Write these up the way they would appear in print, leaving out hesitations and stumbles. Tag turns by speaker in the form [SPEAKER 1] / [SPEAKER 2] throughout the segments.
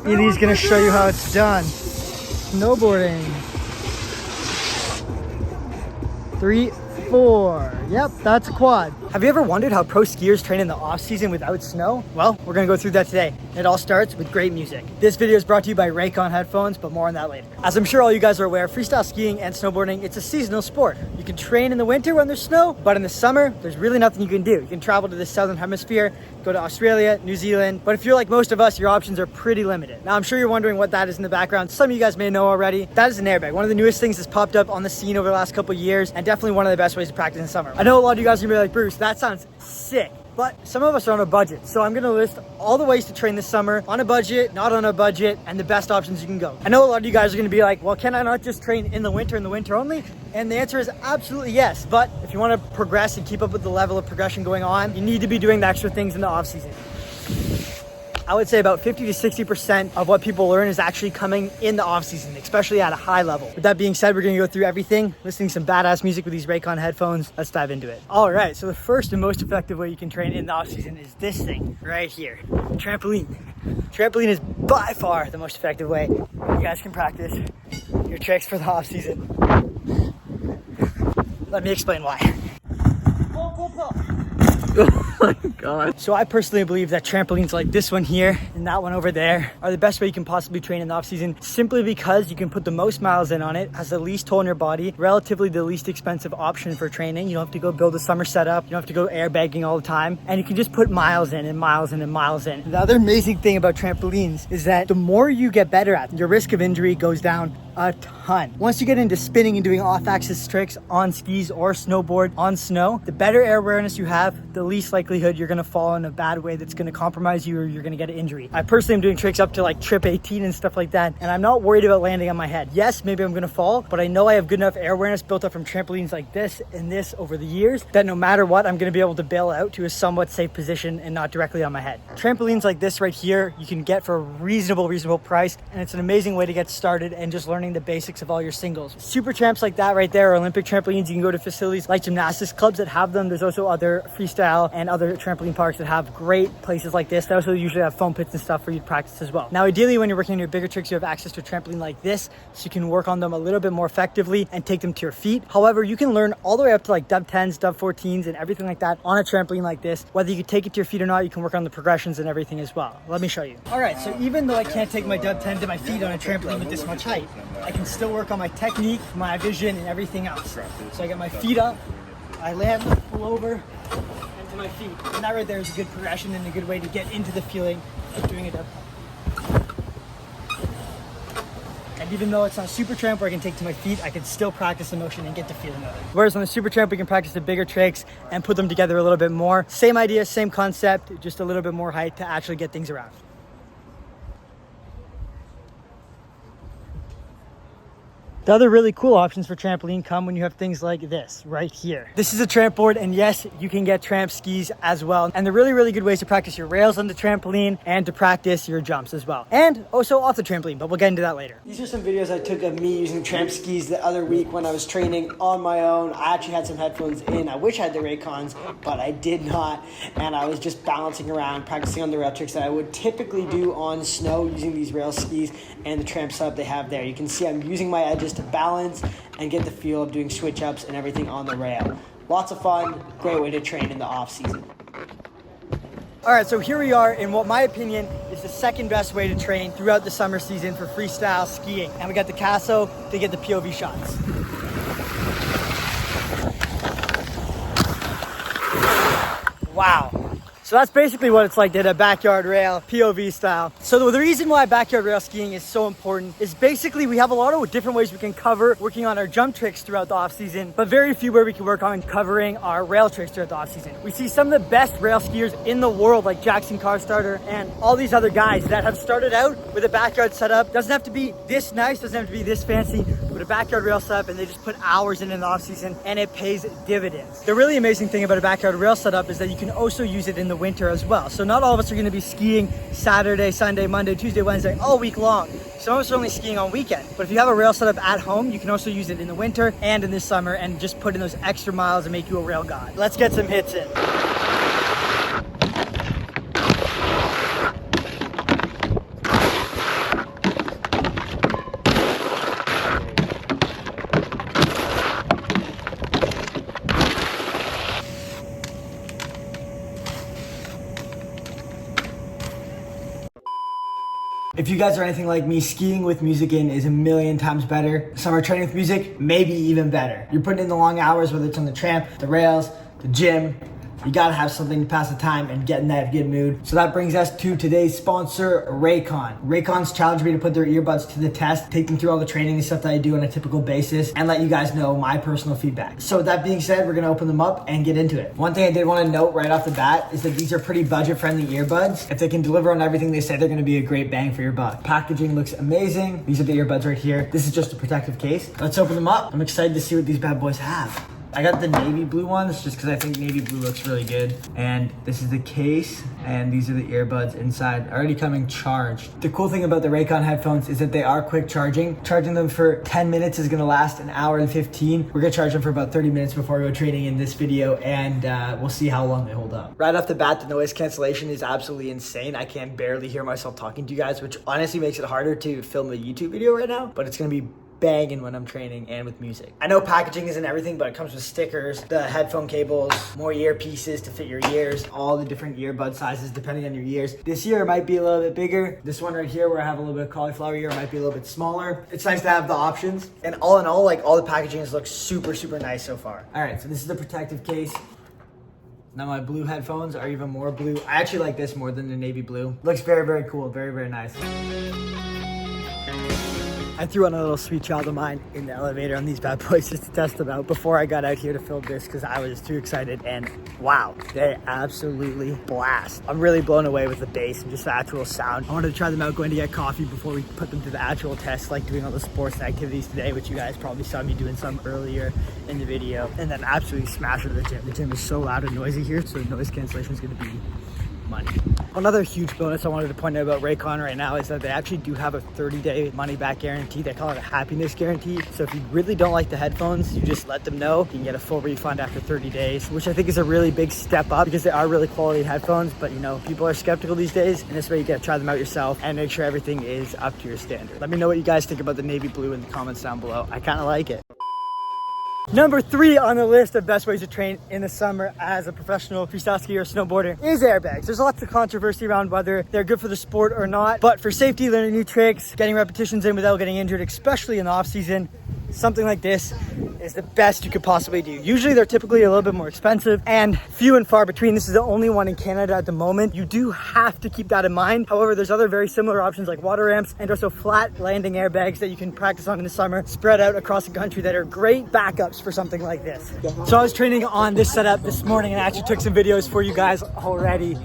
[SPEAKER 1] Eli's gonna show you how it's done. Snowboarding. 3, 4. Yep, that's a quad. Have you ever wondered how pro skiers train in the off season without snow? Well, we're gonna go through that today. It all starts with great music. This video is brought to you by Raycon headphones, but more on that later. As I'm sure all you guys are aware, freestyle skiing and snowboarding, it's a seasonal sport. You can train in the winter when there's snow, but in the summer, there's really nothing you can do. You can travel to the southern hemisphere, go to Australia, New Zealand, but if you're like most of us, your options are pretty limited. Now, I'm sure you're wondering what that is in the background. Some of you guys may know already. That is an airbag, one of the newest things that's popped up on the scene over the last couple of years, and definitely one of the best ways to practice in summer. I know a lot of you guys are gonna be like, Bruce, that sounds sick. But some of us are on a budget. So I'm gonna list all the ways to train this summer, on a budget, not on a budget, and the best options you can go. I know a lot of you guys are gonna be like, well, can I not just train in the winter only? And the answer is absolutely yes. But if you wanna progress and keep up with the level of progression going on, you need to be doing the extra things in the off season. I would say about 50 to 60% of what people learn is actually coming in the off season, especially at a high level. With that being said, we're gonna go through everything, listening to some badass music with these Raycon headphones. Let's dive into it. All right, so the first and most effective way you can train in the off season is this thing right here, trampoline. Trampoline is by far the most effective way. You guys can practice your tricks for the off season. Let me explain why. Pull.
[SPEAKER 2] Oh my God.
[SPEAKER 1] So I personally believe that trampolines like this one here and that one over there are the best way you can possibly train in the off season, simply because you can put the most miles in on it, has the least toll on your body, relatively the least expensive option for training. You don't have to go build a summer setup. You don't have to go airbagging all the time. And you can just put miles in and miles in and miles in. The other amazing thing about trampolines is that the more you get better at, your risk of injury goes down a ton. Once you get into spinning and doing off-axis tricks on skis or snowboard on snow, the better air awareness you have, the least likelihood you're gonna fall in a bad way that's gonna compromise you or you're gonna get an injury. I personally am doing tricks up to like trip 18 and stuff like that, and I'm not worried about landing on my head. Yes, maybe I'm gonna fall, but I know I have good enough air awareness built up from trampolines like this and this over the years that no matter what, I'm gonna be able to bail out to a somewhat safe position and not directly on my head. Trampolines like this right here, you can get for a reasonable price, and it's an amazing way to get started and just learning the basics of all your singles. Super tramps like that right there, or Olympic trampolines, you can go to facilities like gymnastics clubs that have them. There's also other freestyle and other trampoline parks that have great places like this. They also usually have foam pits and stuff for you to practice as well. Now, ideally, when you're working on your bigger tricks, you have access to a trampoline like this, so you can work on them a little bit more effectively and take them to your feet. However, you can learn all the way up to like dub 10s, dub 14s, and everything like that on a trampoline like this. Whether you can take it to your feet or not, you can work on the progressions and everything as well. Let me show you. All right, so even though I can't take my dub 10 to my feet on a trampoline with this much height, I can still work on my technique, my vision, and everything else. So I get my feet up, I land, pull over, and to my feet. And that right there is a good progression and a good way to get into the feeling of doing a dub. And even though it's not super tramp where I can take to my feet, I can still practice the motion and get the feeling of it. Whereas on the super tramp, we can practice the bigger tricks and put them together a little bit more. Same idea, same concept, just a little bit more height to actually get things around. The other really cool options for trampoline come when you have things like this right here. This is a tramp board, and yes, you can get tramp skis as well. And they're really good ways to practice your rails on the trampoline and to practice your jumps as well. And also off the trampoline, but we'll get into that later. These are some videos I took of me using tramp skis the other week when I was training on my own. I actually had some headphones in. I wish I had the Raycons, but I did not. And I was just balancing around, practicing on the rail tricks that I would typically do on snow using these rail skis and the tramp setup they have there. You can see I'm using my edges to balance and get the feel of doing switch ups and everything on the rail. Lots of fun, great way to train in the off season. All right, so here we are in what my opinion is the second best way to train throughout the summer season for freestyle skiing. And we got the Casso to get the POV shots. Wow. So that's basically what it's like to hit a backyard rail, POV style. So the reason why backyard rail skiing is so important is basically we have a lot of different ways we can cover working on our jump tricks throughout the off season, but very few where we can work on covering our rail tricks throughout the off season. We see some of the best rail skiers in the world, like Jackson Carstarter and all these other guys that have started out with a backyard setup. Doesn't have to be this nice, doesn't have to be this fancy, but a backyard rail setup, and they just put hours in the off season and it pays dividends. The really amazing thing about a backyard rail setup is that you can also use it in the winter as well. So not all of us are going to be skiing Saturday, Sunday, Monday, Tuesday, Wednesday, all week long. Some of us are only skiing on weekend. But if you have a rail setup at home, you can also use it in the winter and in the summer and just put in those extra miles and make you a rail god. Let's get some hits in. If you guys are anything like me, skiing with music in is a million times better. Summer training with music, maybe even better. You're putting in the long hours, whether it's on the tramp, the rails, the gym. You gotta have something to pass the time and get in that good mood. So that brings us to today's sponsor, Raycon. Raycon's challenged me to put their earbuds to the test, take them through all the training and stuff that I do on a typical basis, and let you guys know my personal feedback. So with that being said, we're gonna open them up and get into it. One thing I did wanna note right off the bat is that these are pretty budget-friendly earbuds. If they can deliver on everything they say, they're gonna be a great bang for your buck. Packaging looks amazing. These are the earbuds right here. This is just a protective case. Let's open them up. I'm excited to see what these bad boys have. I got the navy blue ones just because I think navy blue looks really good. And this is the case, and these are the earbuds inside, already coming charged. The cool thing about the Raycon headphones is that they are quick charging. Charging them for 10 minutes is gonna last an hour and 15. We're gonna charge them for about 30 minutes before we go training in this video, and we'll see how long they hold up. Right off the bat, the noise cancellation is absolutely insane. I can barely hear myself talking to you guys, which honestly makes it harder to film a YouTube video right now, but it's gonna be banging when I'm training and with music. I know packaging isn't everything, but it comes with stickers, the headphone cables, more earpieces to fit your ears, all the different earbud sizes depending on your ears. This ear might be a little bit bigger. This one right here where I have a little bit of cauliflower ear might be a little bit smaller. It's nice to have the options. And all in all, like all the packaging has looked super, super nice so far. All right, so this is the protective case. Now my blue headphones are even more blue. I actually like this more than the navy blue. Looks very, very cool, very, very nice. I threw on a little sweet child of mine in the elevator on these bad boys just to test them out before I got out here to film this because I was too excited, and wow, they absolutely blast. I'm really blown away with the bass and just the actual sound. I wanted to try them out going to get coffee before we put them to the actual test, like doing all the sports and activities today, which you guys probably saw me doing some earlier in the video, and then absolutely smash it at the gym. The gym is so loud and noisy here, so noise cancellation is going to be money. Another huge bonus I wanted to point out about Raycon right now is that they actually do have a 30-day money-back guarantee. They call it a happiness guarantee. So if you really don't like the headphones, you just let them know. You can get a full refund after 30 days, which I think is a really big step up because they are really quality headphones. But you know, people are skeptical these days, and this way you get to try them out yourself and make sure everything is up to your standard. Let me know what you guys think about the navy blue in the comments down below. I kind of like it. Number 3 on the list of best ways to train in the summer as a professional freestyle skier or snowboarder is airbags. There's lots of controversy around whether they're good for the sport or not, but for safety, learning new tricks, getting repetitions in without getting injured, especially in the off season, something like this is the best you could possibly do. Usually they're typically a little bit more expensive and few and far between. This is the only one in Canada at the moment. You do have to keep that in mind. However, there's other very similar options like water ramps and also flat landing airbags that you can practice on in the summer, spread out across the country, that are great backups for something like this. So I was training on this setup this morning and I actually took some videos for you guys already,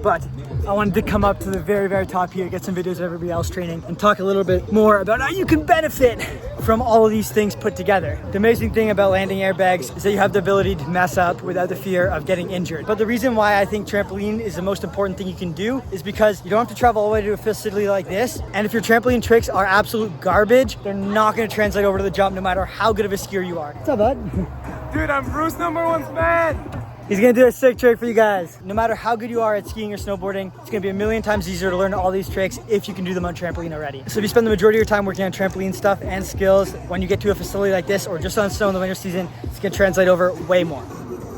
[SPEAKER 1] but I wanted to come up to the very, very top here, get some videos of everybody else training and talk a little bit more about how you can benefit from all of these things put together. The amazing thing about landing airbags is that you have the ability to mess up without the fear of getting injured. But the reason why I think trampoline is the most important thing you can do is because you don't have to travel all the way to a facility like this. And if your trampoline tricks are absolute garbage, they're not gonna translate over to the jump no matter how good of a skier you are. What's up, bud?
[SPEAKER 3] Dude, I'm Bruce #1's man.
[SPEAKER 1] He's gonna do a sick trick for you guys. No matter how good you are at skiing or snowboarding, it's gonna be a million times easier to learn all these tricks if you can do them on trampoline already. So if you spend the majority of your time working on trampoline stuff and skills, when you get to a facility like this or just on snow in the winter season, it's gonna translate over way more.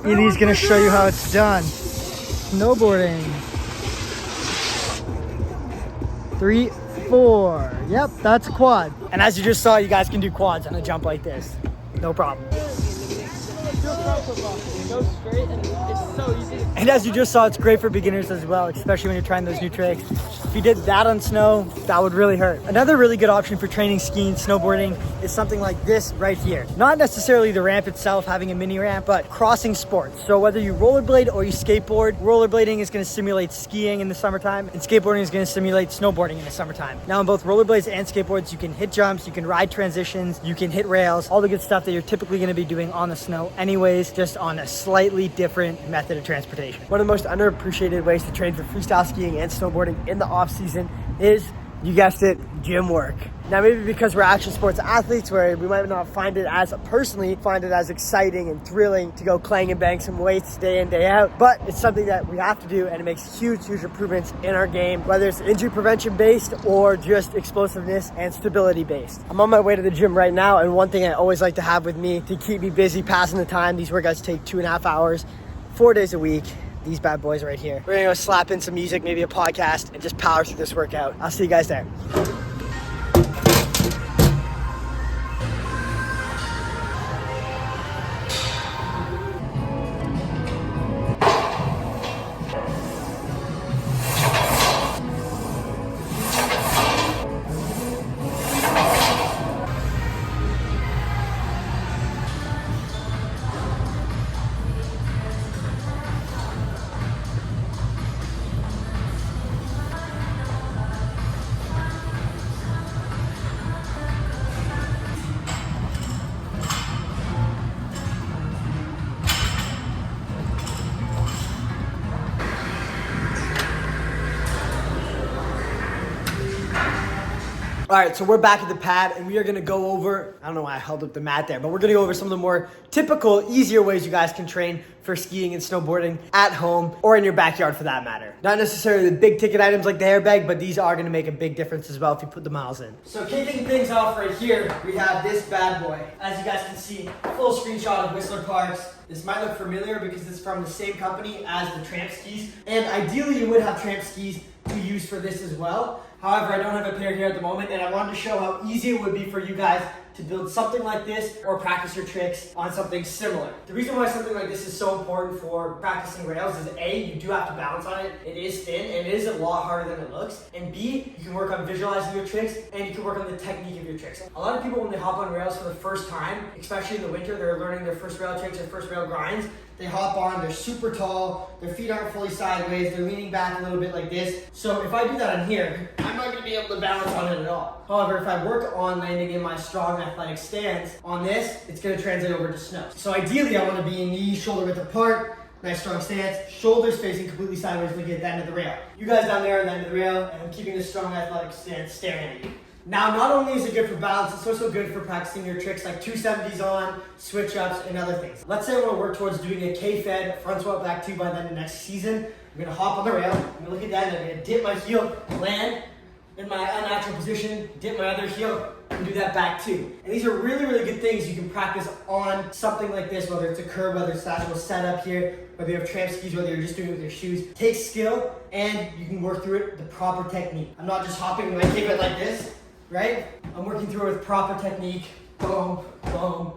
[SPEAKER 1] Edie's gonna show you how it's done. Snowboarding. 3, 4. Yep, that's a quad. And as you just saw, you guys can do quads on a jump like this. No problem. And as you just saw, it's great for beginners as well, especially when you're trying those new tricks. If you did that on snow, that would really hurt. Another really good option for training skiing, snowboarding is something like this right here. Not necessarily the ramp itself, having a mini ramp, but crossing sports. So whether you rollerblade or you skateboard, rollerblading is gonna simulate skiing in the summertime, and skateboarding is gonna simulate snowboarding in the summertime. Now on both rollerblades and skateboards, you can hit jumps, you can ride transitions, you can hit rails, all the good stuff that you're typically gonna be doing on the snow anyways, just on a slightly different method of transportation. One of the most underappreciated ways to train for freestyle skiing and snowboarding in the off season is, you guessed it, gym work. Now maybe because we're action sports athletes where we might not find it as exciting and thrilling to go clang and bang some weights day in, day out, but it's something that we have to do, and it makes huge improvements in our game, whether it's injury prevention based or just explosiveness and stability based. I'm on my way to the gym right now, and one thing I always like to have with me to keep me busy passing the time, these workouts take 2.5 hours, 4 days a week, these bad boys right here. We're gonna go slap in some music, maybe a podcast, and just power through this workout. I'll see you guys there. All right, so we're back at the pad and we are gonna go over, I don't know why I held up the mat there, but we're gonna go over some of the more typical, easier ways you guys can train for skiing and snowboarding at home or in your backyard for that matter. Not necessarily the big ticket items like the airbag, but these are gonna make a big difference as well if you put the miles in. So kicking things off right here, we have this bad boy. As you guys can see, full screenshot of Whistler Parks. This might look familiar because it's from the same company as the Tramp skis. And ideally you would have Tramp skis to use for this as well. However, I don't have a pair here at the moment, and I wanted to show how easy it would be for you guys to build something like this or practice your tricks on something similar. The reason why something like this is so important for practicing rails is A, you do have to balance on it. It is thin and it is a lot harder than it looks. And B, you can work on visualizing your tricks and you can work on the technique of your tricks. A lot of people when they hop on rails for the first time, especially in the winter, they're learning their first rail tricks, their first rail grinds. They hop on, they're super tall, their feet aren't fully sideways, they're leaning back a little bit like this. So if I do that on here, I'm not gonna be able to balance on it at all. However, if I work on landing in my strong athletic stance on this, it's gonna translate over to snow. So ideally I wanna be knees shoulder width apart, nice strong stance, shoulders facing completely sideways looking at the end of the rail. You guys down there at the end of the rail, and I'm keeping this strong athletic stance staring at you. Now, not only is it good for balance, it's also good for practicing your tricks like 270s on, switch ups, and other things. Let's say I want to work towards doing a K-Fed front squat back 2 by the end of next season. I'm going to hop on the rail, I'm going to look at that, and I'm going to dip my heel, land in my unnatural position, dip my other heel, and do that back 2. And these are really, really good things you can practice on something like this, whether it's a curb, whether it's the actual setup here, whether you have tramp skis, whether you're just doing it with your shoes. It takes skill, and you can work through it the proper technique. I'm not just hopping my K-Fed like this. Right? I'm working through it with proper technique. Boom, boom,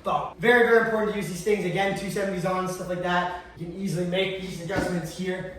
[SPEAKER 1] boom. Very, very important to use these things. Again, 270s on, stuff like that. You can easily make these adjustments here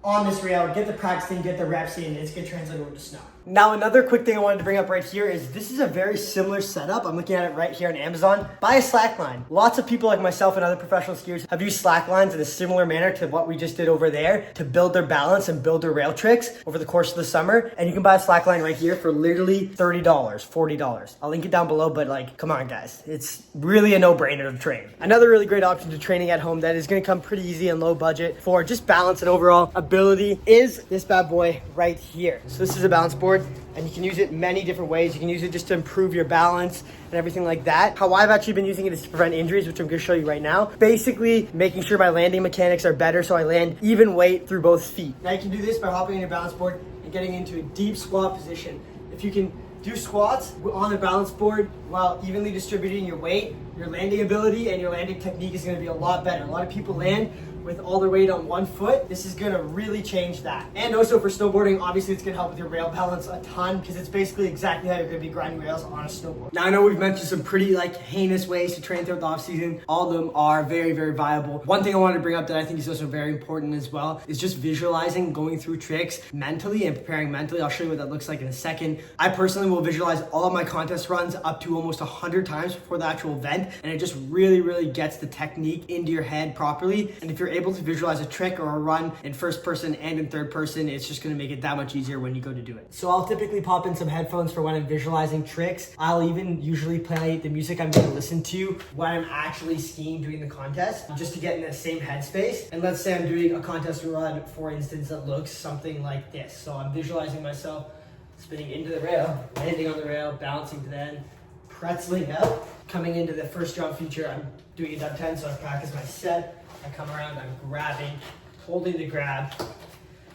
[SPEAKER 1] on this rail, get the practice in, get the reps in, it's gonna translate over to snow. Now, another quick thing I wanted to bring up right here is this is a very similar setup. I'm looking at it right here on Amazon. Buy a slack line. Lots of people like myself and other professional skiers have used slack lines in a similar manner to what we just did over there to build their balance and build their rail tricks over the course of the summer. And you can buy a slack line right here for literally $30, $40. I'll link it down below, but like, come on guys. It's really a no-brainer to train. Another really great option to training at home that is gonna come pretty easy and low budget for just balance and overall ability is this bad boy right here. So this is a balance board. And you can use it many different ways. You can use it just to improve your balance and everything like that. How I've actually been using it is to prevent injuries, which I'm gonna show you right now. Basically, making sure my landing mechanics are better so I land even weight through both feet. Now you can do this by hopping on your balance board and getting into a deep squat position. If you can do squats on the balance board while evenly distributing your weight, your landing ability and your landing technique is gonna be a lot better. A lot of people land with all their weight on one foot. This is gonna really change that. And also for snowboarding, obviously it's gonna help with your rail balance a ton because it's basically exactly how you're gonna be grinding rails on a snowboard. Now I know we've mentioned some pretty like heinous ways to train throughout the off season. All of them are very, very viable. One thing I wanted to bring up that I think is also very important as well is just visualizing going through tricks mentally and preparing mentally. I'll show you what that looks like in a second. I personally will visualize all of my contest runs up to almost 100 times before the actual event, and it just really, really gets the technique into your head properly. And if you're able to visualize a trick or a run in first person and in third person, it's just gonna make it that much easier when you go to do it. So I'll typically pop in some headphones for when I'm visualizing tricks. I'll even usually play the music I'm gonna listen to when I'm actually skiing doing the contest, just to get in the same headspace. And let's say I'm doing a contest run, for instance, that looks something like this. So I'm visualizing myself spinning into the rail, landing on the rail, bouncing to the end, pretzeling out, coming into the first jump feature. I'm doing a dub 10, so I practice my set. I come around, I'm grabbing, holding the grab,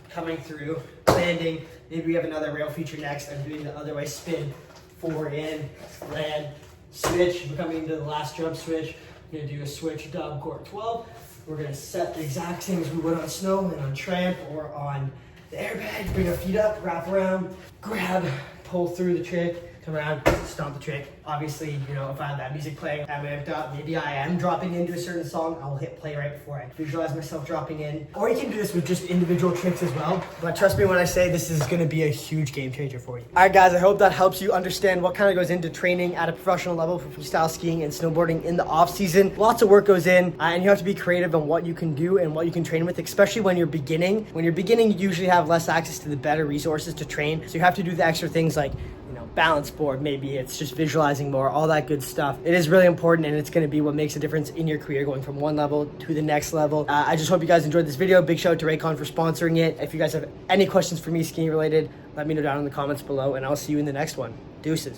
[SPEAKER 1] coming through, landing. Maybe we have another rail feature next. I'm doing the other way, spin, forward in, land, switch. We're coming into the last jump switch. I'm gonna do a switch, dub, Cork 12, We're gonna set the exact same as we would on snow and on tramp or on the airbag. Bring our feet up, wrap around, grab, pull through the trick, come around, stomp the trick. Obviously, you know, if I have that music playing, maybe I am dropping into a certain song, I'll hit play right before I visualize myself dropping in. Or you can do this with just individual tricks as well. But trust me when I say this is gonna be a huge game changer for you. All right, guys, I hope that helps you understand what kind of goes into training at a professional level for freestyle skiing and snowboarding in the off season. Lots of work goes in, and you have to be creative on what you can do and what you can train with, especially when you're beginning. When you're beginning, you usually have less access to the better resources to train. So you have to do the extra things like, balance board, maybe it's just visualizing more, all that good stuff. It is really important, and it's going to be what makes a difference in your career going from one level to the next level. I just hope you guys enjoyed this video. Big shout out to Raycon for sponsoring it. If you guys have any questions for me skiing related, let me know down in the comments below, and I'll see you in the next one. Deuces.